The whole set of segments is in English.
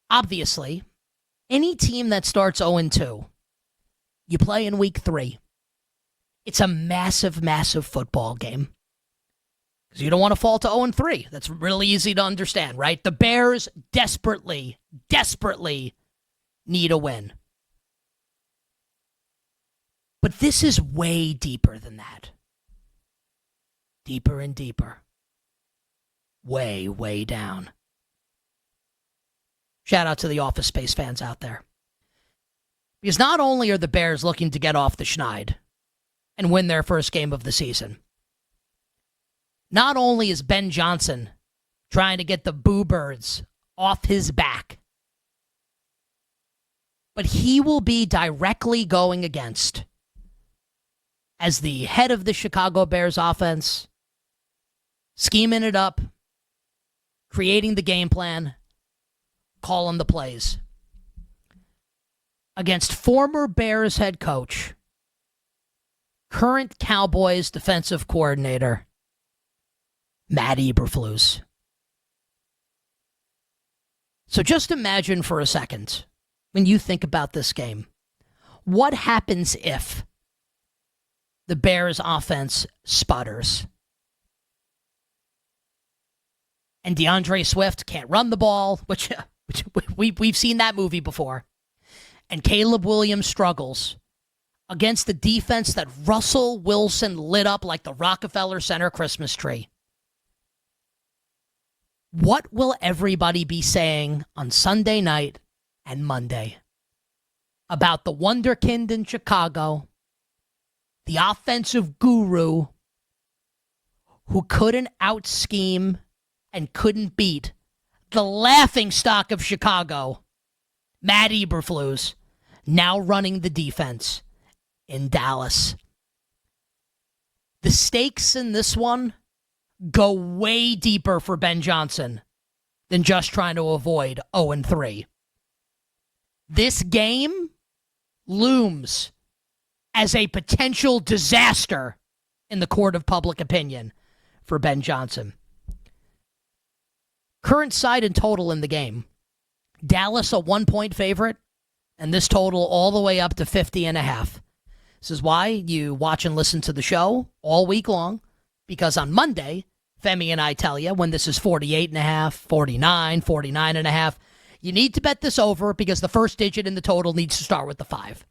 obviously, any team that starts 0-2, you play in week 3. It's a massive, massive football game. Because you don't want to fall to 0-3. That's really easy to understand, right? The Bears desperately, desperately need a win. But this is way deeper than that. Deeper and deeper. Way, way down. Shout out to the Office Space fans out there. Because not only are the Bears looking to get off the schneid and win their first game of the season, not only is Ben Johnson trying to get the Boo Birds off his back, but he will be directly going against, as the head of the Chicago Bears offense, scheming it up, creating the game plan, calling the plays, against former Bears head coach, current Cowboys defensive coordinator, Matt Eberflus. So just imagine for a second, when you think about this game, what happens if the Bears offense sputters and DeAndre Swift can't run the ball, which we've seen that movie before, and Caleb Williams struggles against the defense that Russell Wilson lit up like the Rockefeller Center Christmas tree? What will everybody be saying on Sunday night and Monday about the wonderkind in Chicago, the offensive guru who couldn't out-scheme and couldn't beat the laughingstock of Chicago, Matt Eberflus, now running the defense in Dallas? The stakes in this one go way deeper for Ben Johnson than just trying to avoid 0-3. This game looms as a potential disaster in the court of public opinion for Ben Johnson. Current side and total in the game. Dallas a 1-point favorite, and this total all the way up to 50.5. This is why you watch and listen to the show all week long, because on Monday, Femi and I tell you when this is 48.5, 49, 49.5, you need to bet this over because the first digit in the total needs to start with the 5.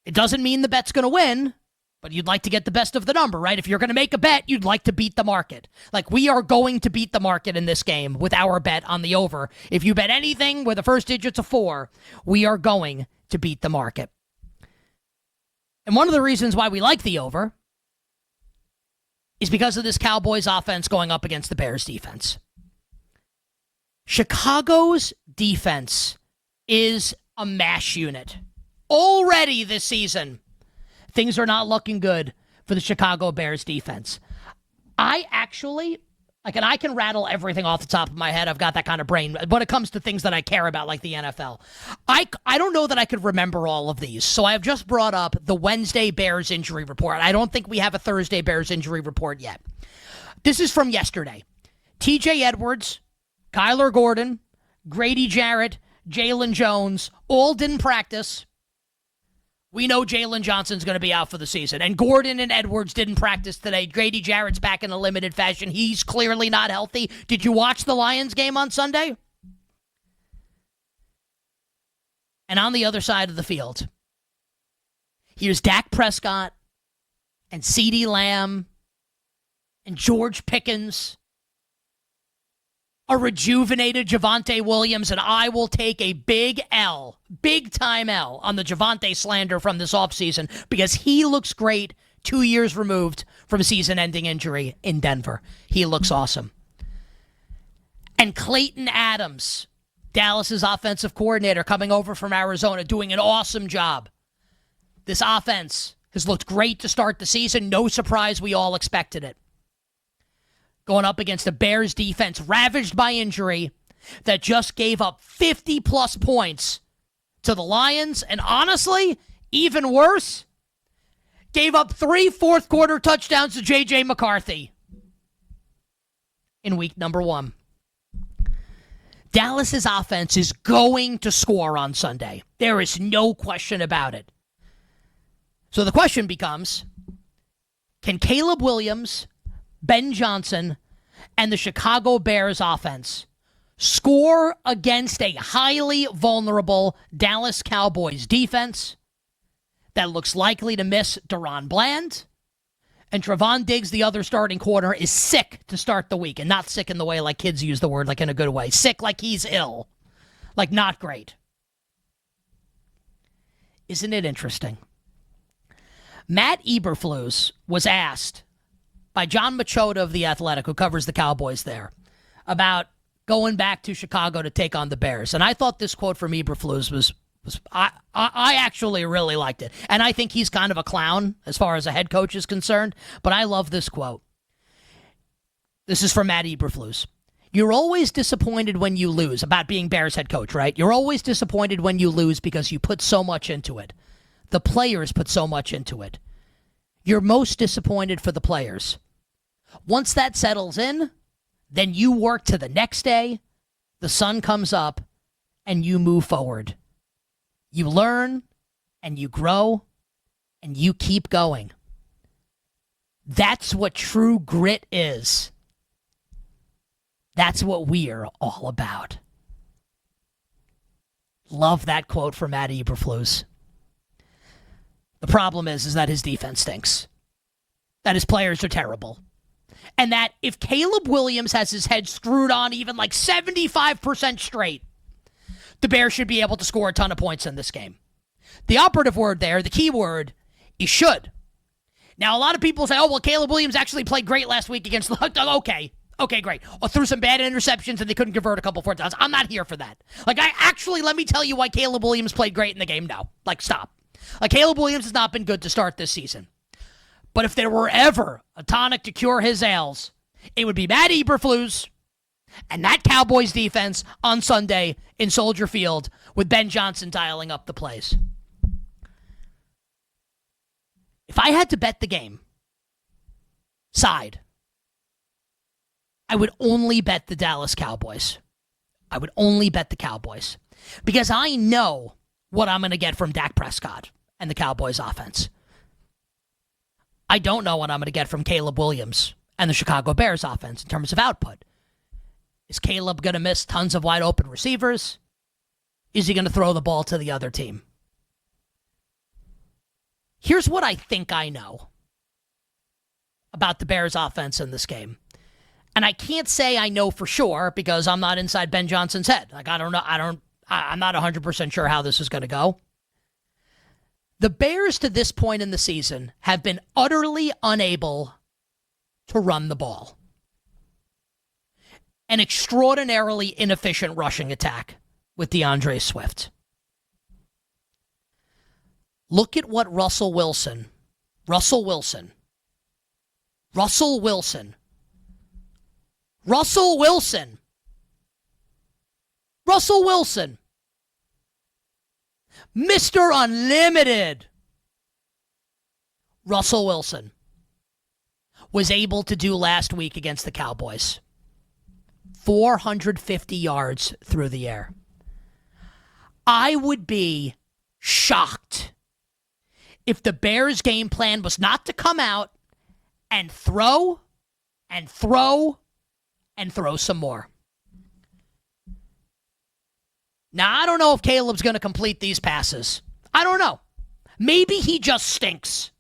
It doesn't mean the bet's going to win, but you'd like to get the best of the number, right? If you're going to make a bet, you'd like to beat the market. Like, we are going to beat the market in this game with our bet on the over. If you bet anything where the first digit's a 4, we are going to beat the market. And one of the reasons why we like the over is because of this Cowboys offense going up against the Bears defense. Chicago's defense is a mash unit. Already this season, things are not looking good for the Chicago Bears defense. I can rattle everything off the top of my head. I've got that kind of brain when it comes to things that I care about, like the NFL. I don't know that I could remember all of these, so I've just brought up the Wednesday Bears injury report. I don't think we have a Thursday Bears injury report yet. This is from yesterday. TJ Edwards, Kyler Gordon, Grady Jarrett, Jalen Jones, all didn't practice. We know Jalen Johnson's going to be out for the season. And Gordon and Edwards didn't practice today. Grady Jarrett's back in a limited fashion. He's clearly not healthy. Did you watch the Lions game on Sunday? And on the other side of the field, here's Dak Prescott and CeeDee Lamb and George Pickens, a rejuvenated Javonte Williams, and I will take a big L, big-time L, on the Javonte slander from this offseason because he looks great 2 years removed from season-ending injury in Denver. He looks awesome. And Clayton Adams, Dallas's offensive coordinator, coming over from Arizona, doing an awesome job. This offense has looked great to start the season. No surprise, we all expected it. Going up against a Bears defense ravaged by injury that just gave up 50-plus points to the Lions. And honestly, even worse, gave up 3 fourth-quarter touchdowns to J.J. McCarthy in week number 1. Dallas's offense is going to score on Sunday. There is no question about it. So the question becomes, can Caleb Williams, Ben Johnson, and the Chicago Bears offense score against a highly vulnerable Dallas Cowboys defense that looks likely to miss Deron Bland? And Trevon Diggs, the other starting corner, is sick to start the week. And not sick in the way like kids use the word, like in a good way. Sick like he's ill. Like not great. Isn't it interesting? Matt Eberflus was asked by John Machota of The Athletic, who covers the Cowboys there, about going back to Chicago to take on the Bears. And I thought this quote from Eberflus was I actually really liked it. And I think he's kind of a clown as far as a head coach is concerned. But I love this quote. This is from Matt Eberflus. You're always disappointed when you lose, about being Bears head coach, right? You're always disappointed when you lose because you put so much into it. The players put so much into it. You're most disappointed for the players. Once that settles in, then you work to the next day, the sun comes up, and you move forward. You learn, and you grow, and you keep going. That's what true grit is. That's what we're all about. Love that quote from Matt Eberflus. The problem is that his defense stinks. That his players are terrible. And that if Caleb Williams has his head screwed on even like 75% straight, the Bears should be able to score a ton of points in this game. The operative word there, the key word, is should. Now, a lot of people say, oh, well, Caleb Williams actually played great last week against the... Okay, great. Or threw some bad interceptions and they couldn't convert a couple fourth downs. I'm not here for that. Let me tell you why Caleb Williams played great in the game now. Stop. Caleb Williams has not been good to start this season. But if there were ever a tonic to cure his ails, it would be Matt Eberflus and that Cowboys defense on Sunday in Soldier Field with Ben Johnson dialing up the plays. If I had to bet the game side, I would only bet the Dallas Cowboys. I would only bet the Cowboys because I know what I'm going to get from Dak Prescott and the Cowboys offense. I don't know what I'm going to get from Caleb Williams and the Chicago Bears offense in terms of output. Is Caleb going to miss tons of wide open receivers? Is he going to throw the ball to the other team? Here's what I think I know about the Bears offense in this game. And I can't say I know for sure because I'm not inside Ben Johnson's head. I don't know. I'm not 100% sure how this is going to go. The Bears to this point in the season have been utterly unable to run the ball. An extraordinarily inefficient rushing attack with DeAndre Swift. Look at what Russell Wilson Mr. Unlimited Russell Wilson was able to do last week against the Cowboys. 450 yards through the air. I would be shocked if the Bears' game plan was not to come out and throw some more. Now, I don't know if Caleb's going to complete these passes. I don't know. Maybe he just stinks.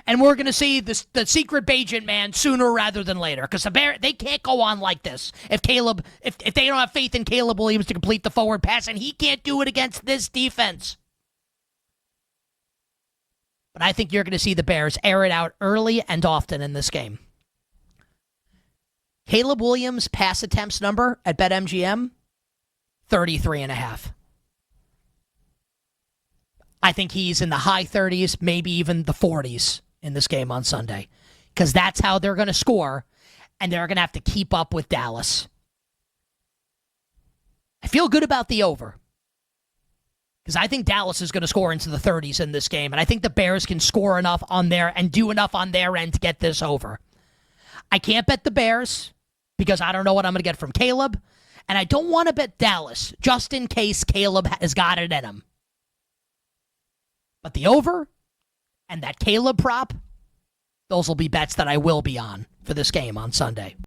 And we're going to see the secret agent man sooner rather than later. Because they can't go on like this. If they don't have faith in Caleb Williams to complete the forward pass, and he can't do it against this defense. But I think you're going to see the Bears air it out early and often in this game. Caleb Williams' pass attempts number at BetMGM, 33.5. I think he's in the high 30s, maybe even the 40s in this game on Sunday. Because that's how they're going to score, and they're going to have to keep up with Dallas. I feel good about the over. Because I think Dallas is going to score into the 30s in this game, and I think the Bears can score enough on there and do enough on their end to get this over. I can't bet the Bears because I don't know what I'm going to get from Caleb, And I don't want to bet Dallas just in case Caleb has got it in him. But the over and that Caleb prop, those will be bets that I will be on for this game on Sunday.